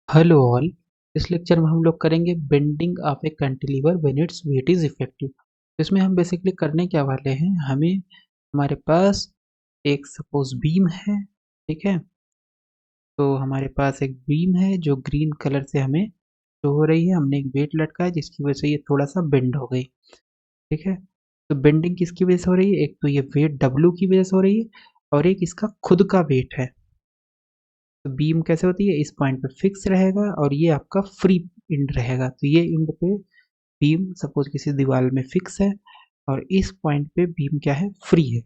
Hello all. इस lecture में हम लोग करेंगे bending of A cantilever when its weight is effective. इसमें हम बेसिकली करने क्या वाले हैं, हमारे पास एक सपोज बीम है। ठीक है, तो हमारे पास एक बीम है जो ग्रीन कलर से हमें शो हो रही है। हमने एक वेट लटका है जिसकी वजह से ये थोड़ा सा बेंड हो गई। ठीक है, तो बेंडिंग किसकी वजह से हो रही है? एक तो ये वेट डब्लू की वजह से हो रही है और एक इसका खुद का वेट है। तो बीम कैसे होती है, इस पॉइंट पे फिक्स रहेगा और ये आपका फ्री इंड रहेगा। तो ये इंड पे बीम सपोज किसी दीवार में फिक्स है और इस पॉइंट पे बीम क्या है, फ्री है।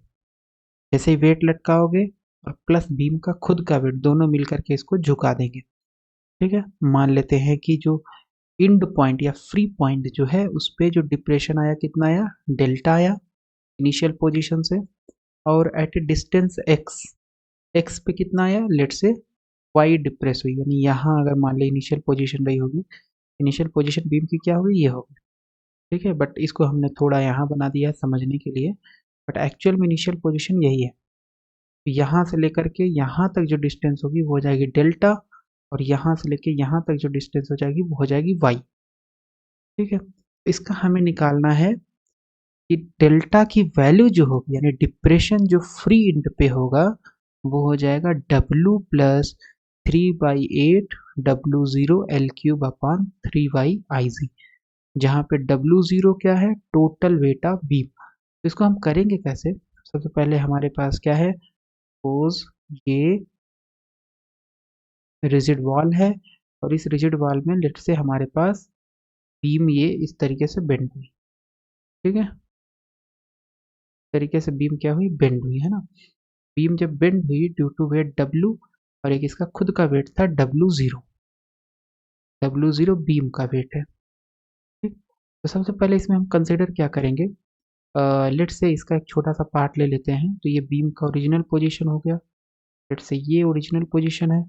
जैसे ही वेट लटकाओगे और प्लस बीम का खुद का वेट, दोनों मिलकर के इसको झुका देंगे। ठीक है, मान लेते हैं कि जो इंड पॉइंट या फ्री पॉइंट जो है उस पे जो डिप्रेशन आया, कितना आया, डेल्टा आया इनिशियल पोजीशन से। और at a distance X, X पे कितना आया, लेट से वाई डिप्रेस हुई, यानी यहाँ अगर मान ली इनिशियल पोजीशन रही होगी, इनिशियल पोजीशन बीम की क्या होगी, ये होगी। ठीक है, बट इसको हमने थोड़ा यहाँ बना दिया है समझने के लिए, बट एक्चुअल में इनिशियल पोजीशन यही है। तो यहाँ से लेकर के यहाँ तक जो डिस्टेंस होगी वो हो जाएगी डेल्टा, और यहाँ से लेकर यहाँ तक जो डिस्टेंस हो जाएगी वो हो जाएगी वाई। ठीक है, इसका हमें निकालना है कि डेल्टा की वैल्यू जो होगी, यानी डिप्रेशन जो फ्री इंड पे होगा वो हो जाएगा W plus 3/8 W0 L³ upon 3/IZ, जहाँ पे W0 क्या है, टोटल वेट ऑफ बीम। तो इसको हम करेंगे कैसे? सबसे पहले हमारे पास क्या है, सपोज ये रिजिड वॉल है और इस रिजिड वॉल में लेट से हमारे पास बीम ये इस तरीके से बेंड हुई। ठीक है, इस तरीके से बीम क्या हुई, बेंड हुई, है ना। बीम जब बेंड हुई ड्यू टू वेट W और एक इसका खुद का वेट था W0, W0 बीम का वेट है। ठीक, तो सबसे पहले इसमें हम कंसिडर क्या करेंगे, लेट से इसका एक छोटा सा पार्ट ले लेते हैं। तो ये बीम का ओरिजिनल पोजीशन हो गया, लेट से ये ओरिजिनल पोजीशन है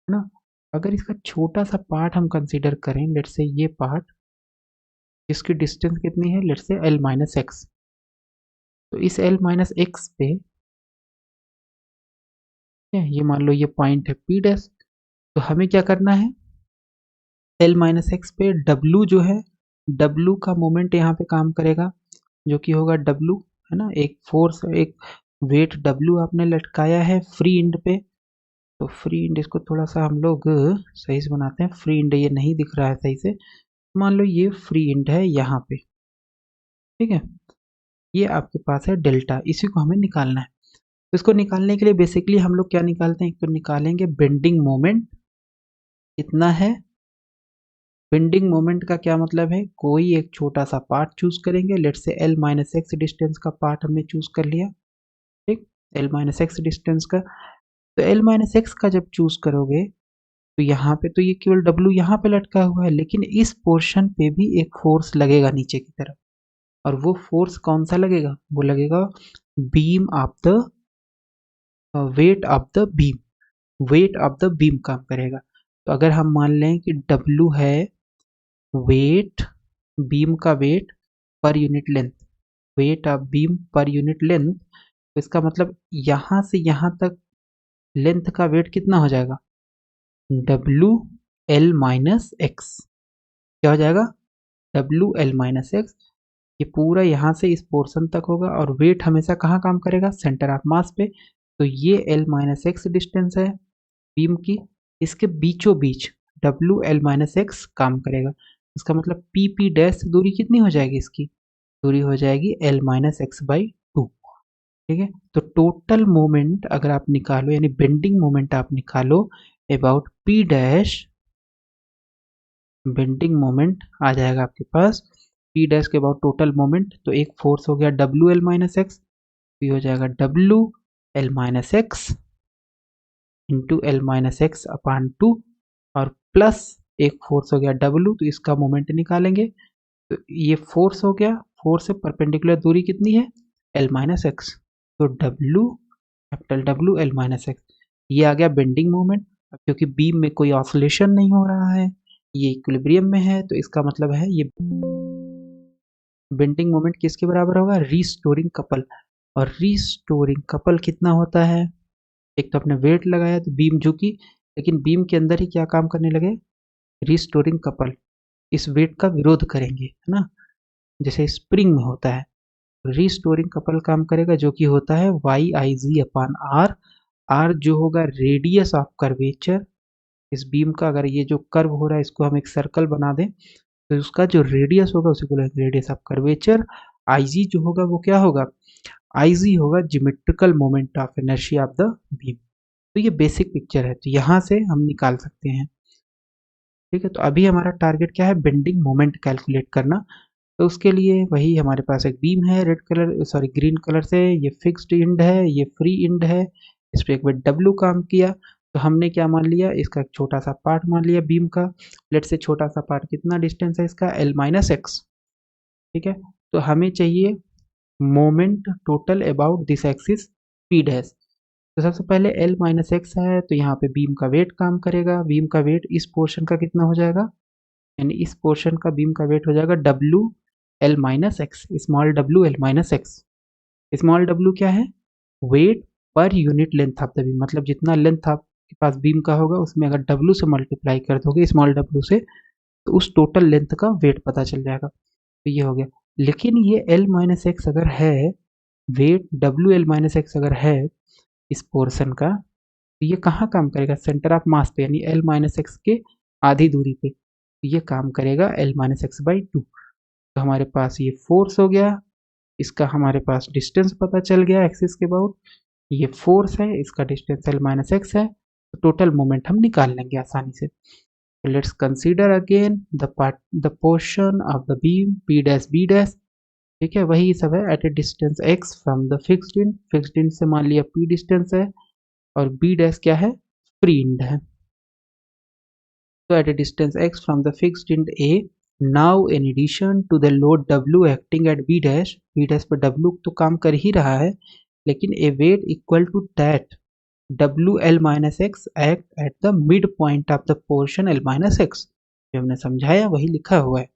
ना। अगर इसका छोटा सा पार्ट हम कंसिडर करें, लेट से ये पार्ट, इसकी डिस्टेंस कितनी है, लेट से L-x। तो इस L-x पे ये मान लो ये पॉइंट है P डैश। तो हमें क्या करना है, L-x पे W जो है, W का मोमेंट यहाँ पे काम करेगा जो कि होगा W, है ना। एक फोर्स, एक वेट W आपने लटकाया है फ्री इंड पे। तो फ्री इंड, इसको थोड़ा सा हम लोग सही से बनाते हैं। फ्री इंड ये नहीं दिख रहा है सही से, मान लो ये फ्री इंड है यहाँ पे। ठीक है, ये आपके पास है डेल्टा, इसी को हमें निकालना है। तो इसको निकालने के लिए बेसिकली हम लोग क्या निकालते हैं, तो निकालेंगे बेंडिंग मोमेंट कितना है। बेंडिंग मोमेंट का क्या मतलब है, कोई एक छोटा सा पार्ट चूज करेंगे, लेट से L-x डिस्टेंस का पार्ट हमने चूज कर लिया। ठीक, L-x डिस्टेंस का, तो L-x का जब चूज करोगे तो यहाँ पे तो ये केवल W यहाँ पे लटका हुआ है, लेकिन इस पोर्शन पे भी एक फोर्स लगेगा नीचे की तरफ। और वो फोर्स कौन सा लगेगा, वो लगेगा beam of the weight of the beam, weight of the beam काम करेगा। तो अगर हम मान लें कि W है वेट, बीम का वेट पर unit length, weight of beam per unit length, तो इसका मतलब यहाँ से यहाँ तक लेंथ का वेट कितना हो जाएगा, W(L-x), क्या हो जाएगा, W(L-x). ये पूरा यहाँ से इस पोर्शन तक होगा और वेट हमेशा कहाँ काम करेगा, सेंटर ऑफ मास पे। तो ये L-x डिस्टेंस है बीम की, इसके बीचों बीच W(L-x) काम करेगा। इसका मतलब PP डैश दूरी कितनी हो जाएगी, इसकी दूरी हो जाएगी L-x/2। ठीक है, तो टोटल मोमेंट अगर आप निकालो, यानी बेंडिंग मोमेंट आप निकालो about P dash, bending moment आ जाएगा आपके पास P डैश के अबाउट टोटल मोमेंट। तो एक फोर्स हो गया WL-x, तो ये हो जाएगा WL-x इंटू L-x अपॉन 2, और प्लस एक फोर्स हो गया W, तो इसका मोमेंट निकालेंगे। तो ये फोर्स हो गया, फोर्स से परपेंडिकुलर दूरी कितनी है, L-x, तो W, कैपिटल W L-x, ये आ गया बेंडिंग मोमेंट। क्योंकि बीम में कोई ऑसिलेशन नहीं हो रहा है, ये इक्विलिब्रियम में है, तो इसका मतलब है ये बेंडिंग मोमेंट किसके बराबर होगा, रीस्टोरिंग कपल। और रीस्टोरिंग कपल कितना होता है, एक तो अपने वेट लगाया तो बीम झुकी, लेकिन बीम के अंदर ही क्या काम करने लगे, रिस्टोरिंग कपल इस वेट का विरोध करेंगे, है ना, जैसे स्प्रिंग में होता है। रिस्टोरिंग कपल काम करेगा जो कि होता है Y I G upon R. R जो होगा रेडियस ऑफ कर्वेचर, इस बीम का अगर ये जो कर्व हो रहा है इसको हम एक सर्कल बना दें तो उसका जो रेडियस होगा उसी को बोलेंगे रेडियस ऑफ कर्वेचर। आई जी जो होगा वो क्या होगा, आई जी होगा geometrical moment of inertia of the beam. तो ये बेसिक पिक्चर है, तो यहाँ से हम निकाल सकते हैं। ठीक है, तो अभी हमारा टारगेट क्या है, बेंडिंग मोमेंट कैलकुलेट करना। तो उसके लिए वही हमारे पास एक बीम है red colour sorry green colour से, ये फिक्स्ड इंड है, ये फ्री इंड है, इस पर एक बार डब्लू काम किया तो हमने क्या मान लिया, इसका एक छोटा सा पार्ट मान लिया बीम का। लेट से छोटा सा पार्ट कितना डिस्टेंस है इसका, एल माइनस एक्स। ठीक है, तो हमें चाहिए moment total about this axis P dash. तो सबसे पहले एल माइनस एक्स है तो यहाँ पे बीम का वेट काम करेगा। बीम का वेट इस पोर्शन का कितना हो जाएगा, यानी इस पोर्शन का बीम का वेट हो जाएगा W L minus X, small W L minus X. Small W क्या है, वेट पर unit length of the beam, मतलब जितना लेंथ आपके पास बीम का होगा उसमें अगर डब्ल्यू से मल्टीप्लाई कर दोगे स्मॉल डब्ल्यू से तो उस टोटल लेंथ का वेट पता चल जाएगा। तो ये हो गया। लेकिन ये एल माइनस एक्स अगर है, weight W L minus X अगर है इस पोर्शन का, तो ये कहाँ काम करेगा, सेंटर ऑफ मास पे, यानी एल माइनस एक्स के आधी दूरी पे। तो ये काम करेगा L minus X by to. तो हमारे पास ये फोर्स हो गया, इसका हमारे पास डिस्टेंस पता चल गया एक्सिस के अबाउट, ये फोर्स है, इसका डिस्टेंस एल माइनस एक्स है। तो टोटल मोमेंट हम निकाल लेंगे आसानी से। So let's consider again the portion of the beam P dash B dash। ठीक है, वही सब है, at a distance x from the fixed end से मान लिया P डिस्टेंस है और B डैश क्या है, फ्री इंड है। तो at a distance x from the fixed end A, now in addition to the load W acting at B dash पर W तो काम कर ही रहा है, लेकिन a weight equal to that W L minus X act at the mid point of the portion L minus X, जो हमने समझाया वही लिखा हुआ है।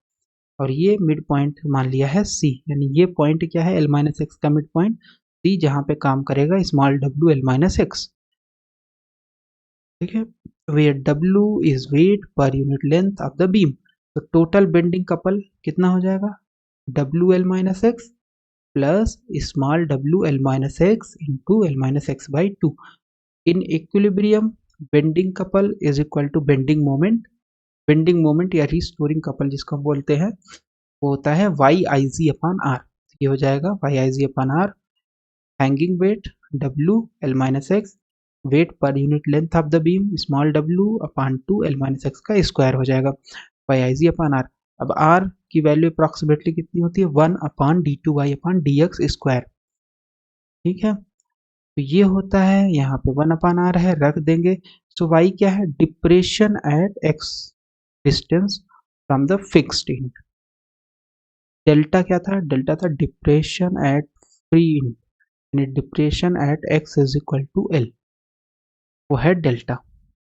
और ये मिड पॉइंट मान लिया है सी, यानी ये पॉइंट क्या है, एल माइनस एक्स का मिड पॉइंट सी, जहाँ पे काम करेगा small W L minus X. ठीक है, वेयर डब्ल्यू इज वेट पर unit length of the beam. तो टोटल बेंडिंग कपल कितना हो जाएगा, W L minus X plus small W L minus X into L minus X by two. In equilibrium bending couple is equal to bending moment. Bending moment या restoring couple जिसको हम बोलते हैं वो होता है Y I G upon are. ये हो जाएगा Y I G upon R, hanging weight W L minus X, weight पर unit length of the beam small W upon two L minus X का स्क्वायर हो जाएगा Y I G upon R. अब R की value approximately कितनी होती है, 1 upon D two Y upon D X square. ठीक है, तो ये होता है, यहाँ पे 1 अपान आर है, रख देंगे। सो वाई क्या है, depression at X distance from the fixed end. Delta क्या था, डेल्टा था डिप्रेशन एट फ्री इंड, यानी depression at X is equal to L, वो है डेल्टा।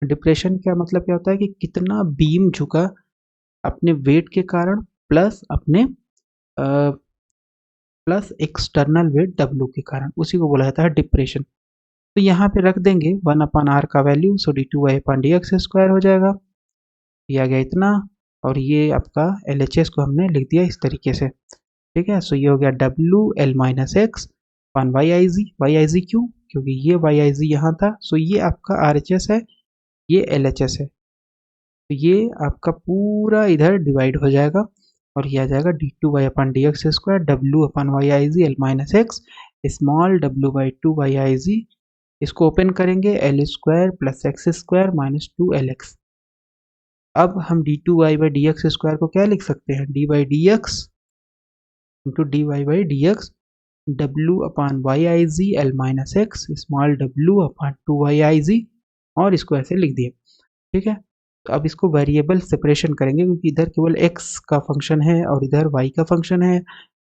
डिप्रेशन क्या मतलब क्या होता है कि कितना बीम झुका अपने वेट के कारण प्लस अपने प्लस एक्सटर्नल वेट डब्ल्यू के कारण, उसी को बोला जाता है डिप्रेशन। तो यहाँ पे रख देंगे 1 अपान आर का value, so D two Y upon D X square हो जाएगा, दिया गया इतना। और ये आपका एल एच एस को हमने लिख दिया इस तरीके से। ठीक है, सो ये हो गया W L minus x upon Y I जी क्यों, क्योंकि ये वाई आई जी यहाँ था। सो ये आपका आर एच एस है, ये एल एच एस है, तो ये आपका पूरा इधर डिवाइड हो जाएगा और ये आ जाएगा D two Y upon D X square W upon Y I G L minus X small W by two Y I G. इसको ओपन करेंगे, L square plus X square minus two L X. अब हम D two Y by D X square को क्या लिख सकते हैं, D by D X into D Y by D X W upon Y I G L minus X small W upon two Y I G, और इसको ऐसे लिख दिए। ठीक है, तो अब इसको वेरिएबल सेपरेशन करेंगे क्योंकि इधर केवल x का फंक्शन है और इधर y का फंक्शन है,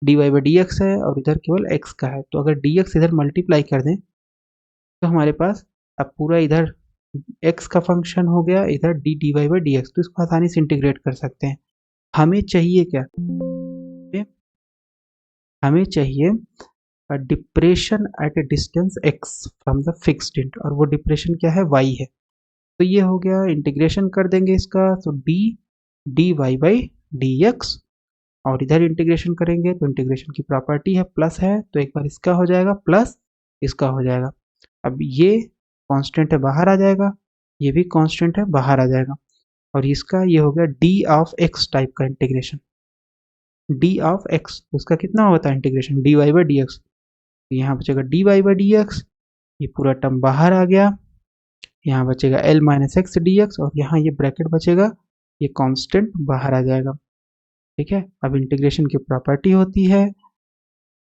D Y by D X है और इधर केवल x का है। तो अगर dx इधर मल्टीप्लाई कर दें तो हमारे पास अब पूरा इधर x का फंक्शन हो गया, इधर D Y by D X, तो इसको आसानी से इंटीग्रेट कर सकते हैं। हमें चाहिए क्या, हमें चाहिए depression at a distance x from the fixed end, और वो डिप्रेशन क्या है, y है। तो ये हो गया, इंटीग्रेशन कर देंगे इसका, तो dy बाई dx, और इधर इंटीग्रेशन करेंगे तो इंटीग्रेशन की प्रॉपर्टी है प्लस है, तो एक बार इसका हो जाएगा प्लस इसका हो जाएगा। अब ये कांस्टेंट है बाहर आ जाएगा, ये भी कांस्टेंट है बाहर आ जाएगा, और इसका ये हो गया डी ऑफ एक्स टाइप का इंटीग्रेशन, डी ऑफ एक्स, उसका कितना होता है integration D Y by D X, तो यहाँ बचेगा D Y by D X, ये पूरा टर्म बाहर आ गया, यहाँ बचेगा L minus X D X, और यहाँ ये ब्रैकेट बचेगा, ये कांस्टेंट बाहर आ जाएगा। ठीक है, अब इंटीग्रेशन की प्रॉपर्टी होती है,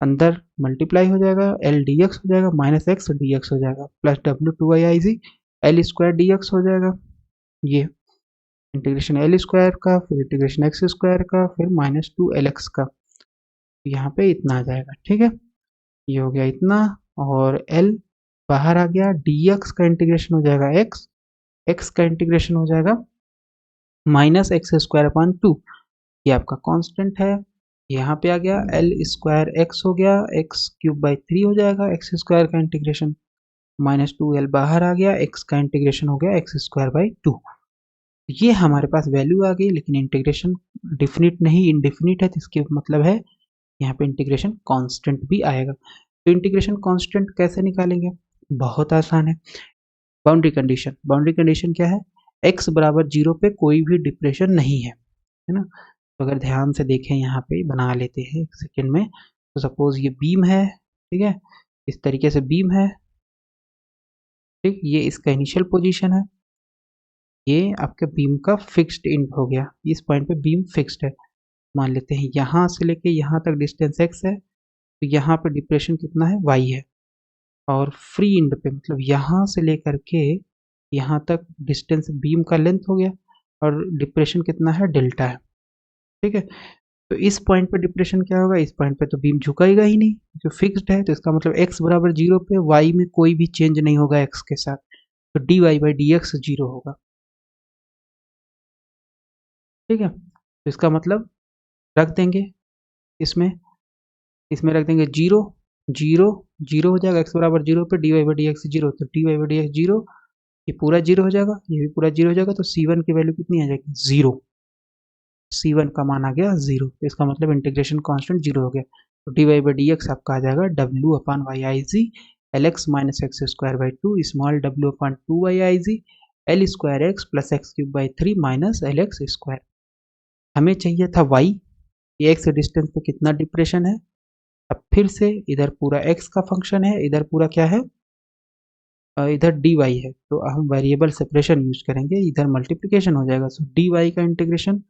अंदर मल्टीप्लाई हो जाएगा, एल डी एक्स हो जाएगा, माइनस एक्स डी एक्स हो जाएगा, plus W two Y I G L square D X हो जाएगा, ये इंटीग्रेशन एल स्क्वायर का, फिर इंटीग्रेशन एक्स स्क्वायर का, फिर माइनस टू एल एक्स का, यहाँ पे इतना आ जाएगा। ठीक है, ये हो गया इतना, और एल बाहर आ गया, डी एक्स का इंटीग्रेशन हो जाएगा एक्स, एक्स का इंटीग्रेशन हो जाएगा minus X square upon two, ये आपका कांस्टेंट है, यहाँ पे आ गया एल स्क्वायर एक्स हो गया, एक्स क्यूब बाई थ्री हो जाएगा, एक्स स्क्वायर का इंटीग्रेशन माइनस टू एल बाहर आ गया, एक्स का इंटीग्रेशन हो गया एक्स स्क्वायर बाई टू। ये हमारे पास वैल्यू आ गई, लेकिन इंटीग्रेशन डिफिनिट नहीं इनडिफिनिट है, तो इसके मतलब है यहाँ पे इंटीग्रेशन कांस्टेंट भी आएगा। तो इंटीग्रेशन कांस्टेंट कैसे निकालेंगे, बहुत आसान है, बाउंड्री कंडीशन, बाउंड्री कंडीशन क्या है, x बराबर जीरो पे कोई भी डिप्रेशन नहीं है, है ना। तो अगर ध्यान से देखें, यहाँ पे बना लेते हैं एक सेकेंड में, तो सपोज ये बीम है, ठीक है, इस तरीके से बीम है, ठीक, ये इसका इनिशियल पोजीशन है, ये आपके बीम का फिक्स्ड एंड हो गया, इस पॉइंट पे बीम फिक्स्ड है, मान लेते हैं यहाँ से लेके यहाँ तक डिस्टेंस x है, तो यहाँ पे डिप्रेशन कितना है y है, और फ्री एंड पे मतलब यहाँ से लेकर के यहाँ तक डिस्टेंस बीम का लेंथ हो गया, और डिप्रेशन कितना है डेल्टा है। ठीक है, तो इस पॉइंट पे डिप्रेशन क्या होगा, इस पॉइंट पे तो बीम झुकाएगा ही नहीं, जो फिक्स्ड है, तो इसका मतलब x बराबर जीरो पे y में कोई भी चेंज नहीं होगा x के साथ, तो dy by D X zero होगा। ठीक है, तो इसका मतलब रख देंगे इसमें, इसमें रख देंगे जीरो, जीरो जीरो हो जाएगा, x बराबर जीरो पे D Y by D X zero, तो D Y by D X zero, ये पूरा जीरो हो जाएगा, ये भी पूरा जीरो हो जाएगा, तो C1 की वैल्यू कितनी आ जाएगी, जीरो, C1 का मान आ गया जीरो, तो इसका मतलब इंटीग्रेशन कांस्टेंट जीरो हो गया, तो D Y by D X आपका आ जाएगा W upon Y I G L X minus X square by two small W upon two Y I G L square X plus X cube by three minus L X square. हमें चाहिए था Y, ये x distance पे कितना depression है, अब फिर से इधर पूरा x का फंक्शन है, इधर पूरा क्या है, इधर dy है, तो हम वेरिएबल सेपरेशन यूज करेंगे, इधर मल्टीप्लिकेशन हो जाएगा, सो dy का इंटीग्रेशन,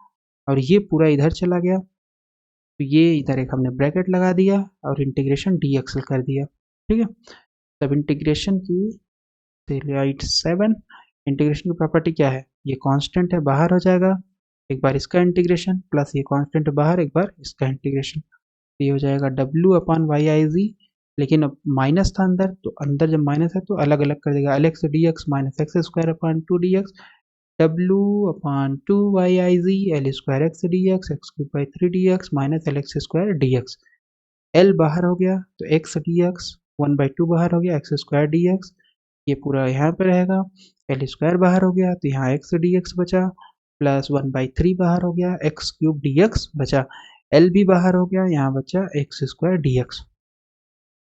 और ये पूरा इधर चला गया, तो ये इधर एक हमने ब्रैकेट लगा दिया और इंटीग्रेशन dx कर दिया। ठीक है, तब इंटीग्रेशन की राइट 7, इंटीग्रेशन की प्रॉपर्टी क्या है, ये कांस्टेंट है बाहर हो जाएगा, एक बार इसका इंटीग्रेशन प्लस ये कांस्टेंट बाहर, एक बार इसका इंटीग्रेशन, ये हो जाएगा डब्ल्यू अपान वाई आई जी, लेकिन अब माइनस था अंदर, तो अंदर जब माइनस है तो अलग अलग कर देगा, L X D X minus X square upon two D X W upon two Y I G L square X D X X cube by three D X minus L X square D X, L बाहर हो गया तो X D X, one by two बाहर हो गया x square D X, ये पूरा यहाँ पे रहेगा, एल स्क्वायर बाहर हो गया तो यहाँ एक्स डी एक्स बचा, प्लस वन बाई थ्री बाहर हो गया, एक्स क्यूब डी एक्स बचा, एल भी बाहर हो गया, यहाँ बचा X square D X,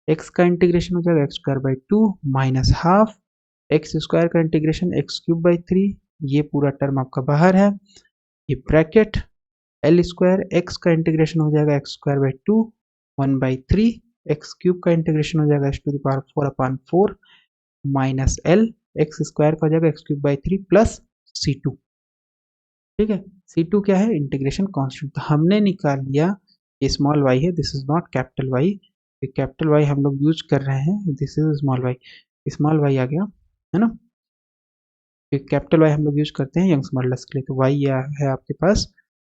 X का इंटीग्रेशन हो जाएगा X square by two minus half X square का integration X cube by three, ये पूरा टर्म आपका बाहर है, ये ब्रैकेट एल स्क्वायर एक्स का इंटीग्रेशन हो जाएगा X square by two one by three X cube का इंटीग्रेशन हो जाएगा X to the power four upon four minus L X square का हो जाएगा X cube by three plus C two. ठीक है, C2 क्या है, इंटीग्रेशन कांस्टेंट, तो हमने निकाल लिया, ये स्मॉल y है, this is not capital y, capital y हम लोग यूज कर रहे हैं, दिस इज स्मॉल y आ गया, है ना, कैपिटल y हम लोग यूज करते हैं यंग्स मॉडुलस के लिए, तो y है आपके पास।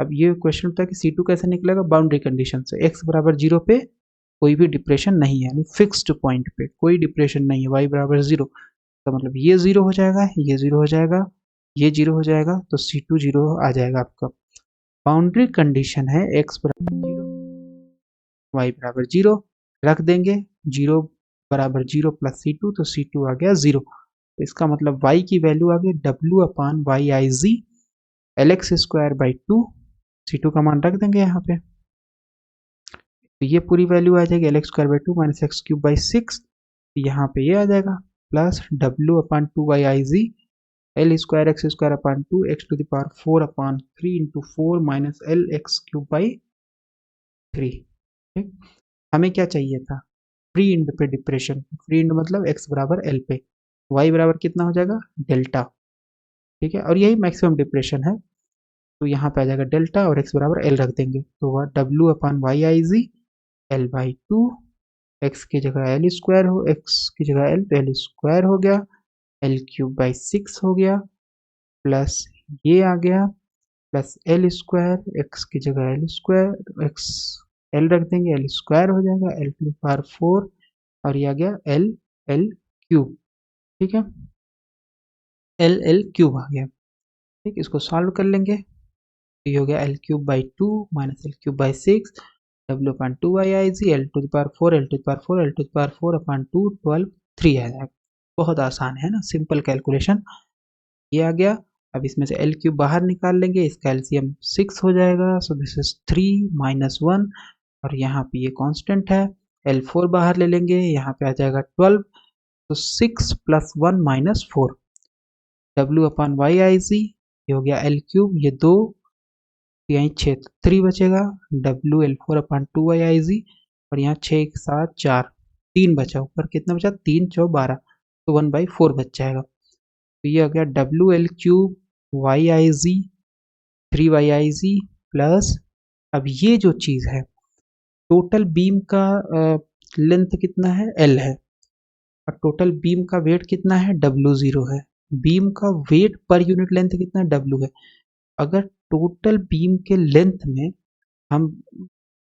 अब ये क्वेश्चन होता है कि C2 कैसे निकलेगा, बाउंड्री कंडीशन से, x बराबर जीरो पे कोई भी डिप्रेशन नहीं है, यानी फिक्स्ड पॉइंट पे कोई डिप्रेशन नहीं है, y बराबर जीरो, तो मतलब ये जीरो हो जाएगा, ये जीरो हो जाएगा, ये जीरो हो जाएगा, तो C2 जीरो आ जाएगा आपका। बाउंड्री कंडीशन है x बराबर जीरो, y बराबर जीरो, रख देंगे जीरो बराबर जीरो प्लस C2, तो C2 आ गया जीरो, तो इसका मतलब y की वैल्यू आ गई W/YIZ LX square by 2, C2 का मान रख देंगे यहाँ पे, तो ये पूरी वैल्यू आ जाएगी LX square by 2 minus X cube by 6, यहाँ पे ये आ जाएगा plus W/2YIZ L square X square upon 2 X to the power 4 upon 3 into 4 minus L X cube by 3। ठीक, हमें क्या चाहिए था, फ्री इंड पे डिप्रेशन, फ्री इंड मतलब x बराबर एल पे, y बराबर कितना हो जाएगा डेल्टा। ठीक है, और यही मैक्सिमम डिप्रेशन है, तो यहाँ पे आ जाएगा डेल्टा और x बराबर एल रख देंगे, तो वह W/YIZ एल बाई 2, एक्स की जगह एल स्क्वायर हो, एक्स की जगह एल तो एल स्क्वायर हो गया, एल क्यूब बाई 6 हो गया, प्लस ये आ गया प्लस एल स्क्वायर, एक्स की जगह एल स्क्वायर, एक्स एल रख देंगे, एल स्क्वायर हो जाएगा, एल टू द पावर 4 और ये आ गया एल एल क्यूब। ठीक है, एल एल क्यूब आ गया। ठीक, इसको सॉल्व कर लेंगे, तो ये हो गया L cube by 2 minus L cube by 6 W/2YIZ L two the power 4 L two the power 4 L two the power 4 upon 2 12 3 आ जाएगा। बहुत आसान है ना, सिंपल कैलकुलेशन। ये आ गया, अब इसमें से एल क्यूब बाहर निकाल लेंगे, इसका एलसीएम 6 हो जाएगा, सो दिस इज 3 माइनस 1 और यहाँ पे ये कांस्टेंट है, L4 बाहर ले लेंगे, यहाँ पे आ जाएगा 12, तो 6 प्लस 1 माइनस 4 W/YIZ, ये हो गया एल क्यूब, ये 2 यहीं 6 3 बचेगा, WL4/2YIZ और यहाँ 6 एक 7 4 3 बचा, ऊपर कितना बचा 3 4 12, तो 1/4 बच जाएगा, तो ये हो गया WL cube YIZ 3YIZ plus, अब ये जो चीज़ है टोटल बीम का लेंथ कितना है L है और टोटल बीम का वेट कितना है W0 है, बीम का वेट पर यूनिट लेंथ कितना है W है। अगर टोटल बीम के लेंथ में हम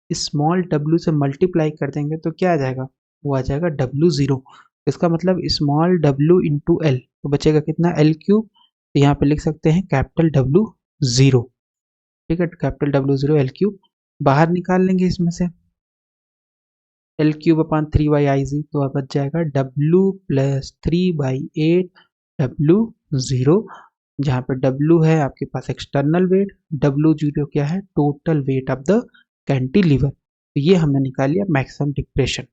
स्मॉल w से मल्टीप्लाई कर देंगे तो क्या आ जाएगा, वो आ जाएगा W0, इसका मतलब स्मॉल w इंटू एल, तो बचेगा कितना एल क्यूब, तो यहाँ पे लिख सकते हैं कैपिटल W0। ठीक है, कैपिटल W0 एल क्यूब बाहर निकाल लेंगे इसमें से, एल क्यूब अपॉन 3YIZ, तो अब बच जाएगा W प्लस 3/8 W0, जहाँ पे W है आपके पास एक्सटर्नल वेट, W0 क्या है total weight of the cantilever, तो ये हमने निकाल लिया मैक्सिमम डिप्रेशन।